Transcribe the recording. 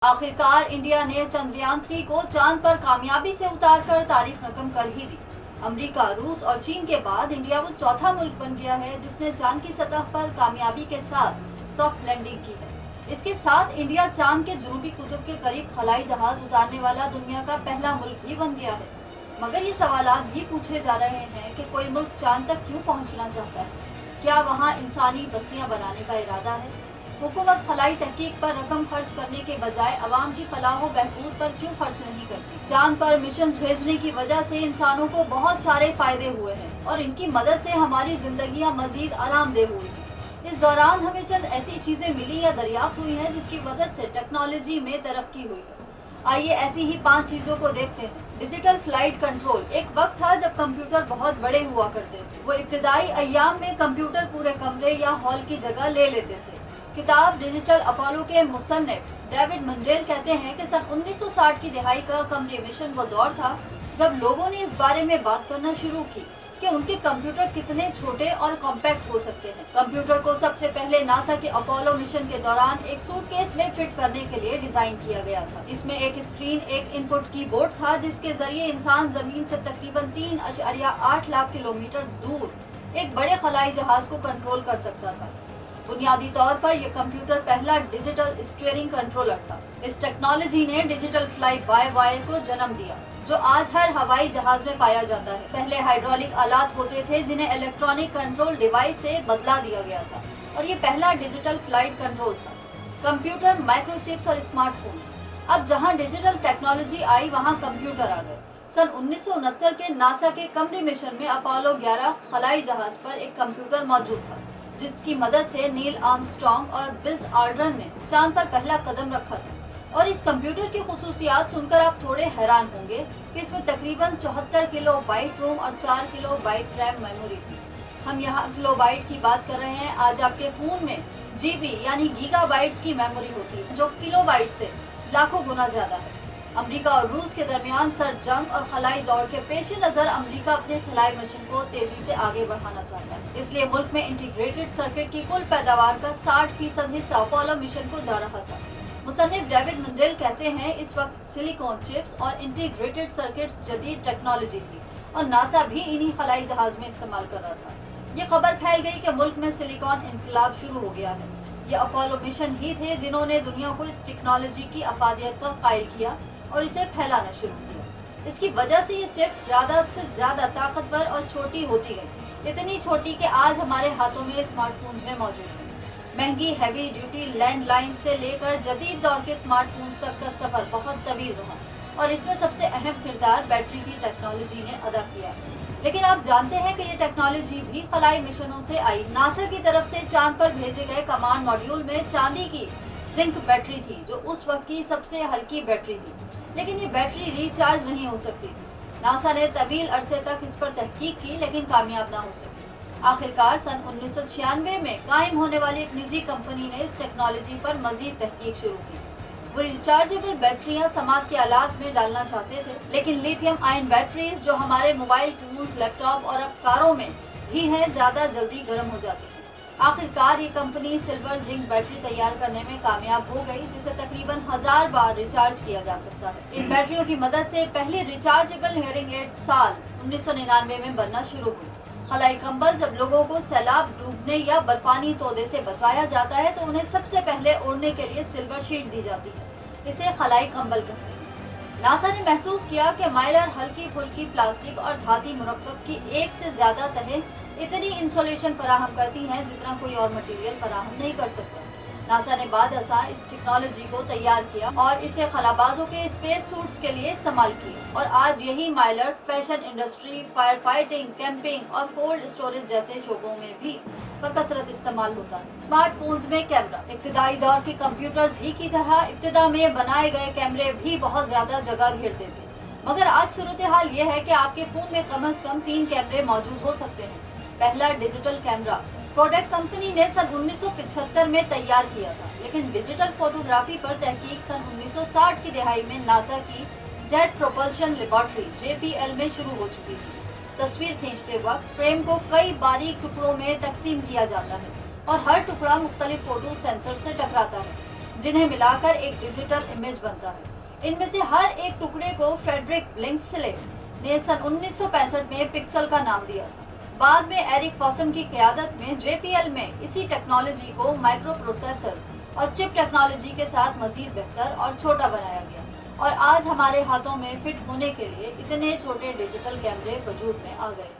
आखिरकार इंडिया ने चंद्रयान-3 को चांद पर कामयाबी से उतारकर तारीख रकम कर ही दी। अमेरिका, रूस और चीन के बाद इंडिया वो चौथा मुल्क बन गया है जिसने चांद की सतह पर कामयाबी के साथ सॉफ्ट लैंडिंग की है। इसके साथ इंडिया चांद के जनूबी कुतुब के करीब खलाई जहाज उतारने वाला दुनिया का पहला मुल्क भी बन गया है। मगर ये सवालात भी पूछे जा रहे हैं कि कोई मुल्क चांद तक क्यों पहुँचना चाहता है? क्या वहाँ इंसानी बस्तियाँ बनाने का इरादा है? हुकूमत खलाई तहकीक पर रकम खर्च करने के बजाय अवाम की फलाह बहबूद पर क्यों खर्च नहीं करती? चांद पर मिशन भेजने की वजह से इंसानों को बहुत सारे फायदे हुए हैं और इनकी मदद से हमारी जिंदगियां मजीद आरामदेह हुई हैं। इस दौरान हमें चंद ऐसी चीजें मिली या दरियाफ्त हुई हैं जिसकी मदद से टेक्नोलॉजी में तरक्की हुई है। आइए ऐसी ही 5 चीजों को देखते हैं। Digital flight control. एक वक्त था जब कंप्यूटर बहुत बड़े हुआ करते थे। वो इब्तिदाई अय्याम में कंप्यूटर पूरे कमरे या हॉल की जगह ले लेते थे। किताब डिजिटल अपोलो के मुसन्निफ डेविड मंडेल कहते हैं कि सन 1960 की दहाई का कम्युनिकेशन वो दौर था जब लोगों ने इस बारे में बात करना शुरू की कि उनके कंप्यूटर कितने छोटे और कॉम्पैक्ट हो सकते हैं। कंप्यूटर को सबसे पहले नासा के अपोलो मिशन के दौरान एक सूटकेस में फिट करने के लिए डिजाइन किया गया था। इसमें एक स्क्रीन, एक इनपुट कीबोर्ड था जिसके जरिए इंसान जमीन से तकरीबन 3.8 लाख किलोमीटर दूर एक बड़े खलाई जहाज को कंट्रोल कर सकता था। बुनियादी तौर पर यह कंप्यूटर पहला डिजिटल स्टीयरिंग कंट्रोलर था। इस टेक्नोलॉजी ने डिजिटल फ्लाई बाय वायर को जन्म दिया जो आज हर हवाई जहाज में पाया जाता है। पहले हाइड्रोलिक आलात होते थे जिन्हें इलेक्ट्रॉनिक कंट्रोल डिवाइस से बदला दिया गया था और ये पहला डिजिटल फ्लाइट कंट्रोल था। कंप्यूटर, माइक्रोचिप्स और स्मार्टफोन्स। अब जहां डिजिटल टेक्नोलॉजी आई वहां कंप्यूटर आ गए। सन 1969 के नासा के कमरी मिशन में अपोलो 11 खलाई जहाज पर एक कंप्यूटर मौजूद था जिसकी मदद से नील आर्मस्ट्रांग और बिज ऑल्ड्रिन ने चांद पर पहला कदम रखा था। और इस कंप्यूटर की खुसूसियात सुनकर आप थोड़े हैरान होंगे कि इसमें तकरीबन 74 किलोबाइट रोम और 4 किलोबाइट रैम मेमोरी थी। हम यहाँ किलोबाइट की बात कर रहे हैं। आज आपके फोन में जीबी यानी गीगाबाइट्स की मेमोरी होती है जो किलोबाइट से लाखों गुना ज्यादा है। अमेरिका और रूस के दरमियान सर्द जंग और खलाई दौड़ के पेश नजर अमेरिका अपने खलाई मिशन को तेजी से आगे बढ़ाना चाहता है। इसलिए मुल्क में इंटीग्रेटेड सर्किट की कुल पैदावार का 60% हिस्सा अपोलो मिशन को जा रहा था। मुसन्निफ डेविड मंडेल कहते हैं इस वक्त सिलिकॉन चिप्स और इंटीग्रेटेड सर्किट्स जदीद टेक्नोलॉजी थी और नासा भी इन्हीं खलाई जहाज में इस्तेमाल कर रहा था। ये खबर फैल गई कि मुल्क में सिलिकॉन इनकलाब शुरू हो गया है। ये अपोलो मिशन ही थे जिन्होंने दुनिया को इस टेक्नोलॉजी की अफादियत का कायल किया और इसे फैलाना शुरू किया। इसकी वजह से ये चिप्स ज्यादा से ज्यादा ताकतवर और छोटी होती गई, इतनी छोटी कि आज हमारे हाथों में स्मार्टफोन्स में मौजूद है। महंगी हैवी ड्यूटी लैंडलाइन से लेकर जदीद दौर के स्मार्टफोन्स तक का सफर बहुत तवील रहा और इसमें सबसे अहम किरदार बैटरी की टेक्नोलॉजी ने अदा किया। लेकिन आप जानते हैं कि ये टेक्नोलॉजी भी खलाई मिशनों से आई। नासा की तरफ से चांद पर भेजे गए कमांड मॉड्यूल में चांदी की जिंक बैटरी थी जो उस वक्त की सबसे हल्की बैटरी थी, लेकिन ये बैटरी रिचार्ज नहीं हो सकती थी। नासा ने तवील अरसे तक इस पर तहकीक की लेकिन कामयाब ना हो सकी। आखिरकार सन 1996 में कायम होने वाली एक निजी कंपनी ने इस टेक्नोलॉजी पर मजीद तहकीक शुरू की। वो रिचार्जेबल बैटरियां समाज के आलात में डालना चाहते थे, लेकिन लिथियम आयन बैटरीज जो हमारे मोबाइल फोन्स, लैपटॉप और अब कारों में भी हैं ज्यादा जल्दी गर्म हो जाती है। आखिरकार ये कंपनी सिल्वर जिंक बैटरी तैयार करने में कामयाब हो गई जिसे तकरीबन 1000 बार रिचार्ज किया जा सकता है। इन बैटरियों की मदद से पहली रिचार्जेबल हियरिंग एड साल 1999 में बनना शुरू हुई। खलाई कंबल। जब लोगों को सैलाब, डूबने या बर्फानी तोदे से बचाया जाता है तो उन्हें सबसे पहले ओढ़ने के लिए सिल्वर शीट दी जाती है। इसे खलाई कंबल कहते हैं। नासा ने महसूस किया कि माइलर हल्की फुल्की प्लास्टिक और धाती मुरक्कब की एक से ज्यादा तहें इतनी इंसुलेशन फराहम करती हैं जितना कोई और मटेरियल फराहम नहीं कर सकता। नासा ने बाद इस टेक्नोलॉजी को तैयार किया और इसे खलाबाजों के स्पेस सूट्स के लिए इस्तेमाल किया और आज यही Mylar fashion industry, fire fighting, camping और कोल्ड स्टोरेज जैसे शोबों में भी बकसरत इस्तेमाल होता है। स्मार्टफोन्स में कैमरा। इब्तिदाई दौर के कंप्यूटर्स ही की तरह इब्तिदा में बनाए गए कैमरे भी बहुत ज्यादा जगह घेरते थे, मगर आज सूरत हाल यह है कि आपके फोन में कम से कम 3 कैमरे मौजूद हो सकते हैं। पहला डिजिटल कैमरा कोडैक कंपनी ने सन 1975 में तैयार किया था, लेकिन डिजिटल फोटोग्राफी पर तहकीक सन 1960 की दहाई में नासा की जेट प्रोपल्शन लेबोरेटरी JPL में शुरू हो चुकी थी। तस्वीर खींचते वक्त फ्रेम को कई बारीक टुकड़ों में तकसीम किया जाता है और हर टुकड़ा मुख्तलिफ फोटो सेंसर से टकराता है जिन्हें मिलाकर एक डिजिटल इमेज बनता है। इनमें से हर एक टुकड़े को फ्रेडरिक ब्लिंक्सले ने सन 1965 में पिक्सल का नाम दिया था। बाद में एरिक फॉसम की क़यादत में JPL में इसी टेक्नोलॉजी को माइक्रो प्रोसेसर और चिप टेक्नोलॉजी के साथ मजीद बेहतर और छोटा बनाया गया, और आज हमारे हाथों में फिट होने के लिए इतने छोटे डिजिटल कैमरे वजूद में आ गए।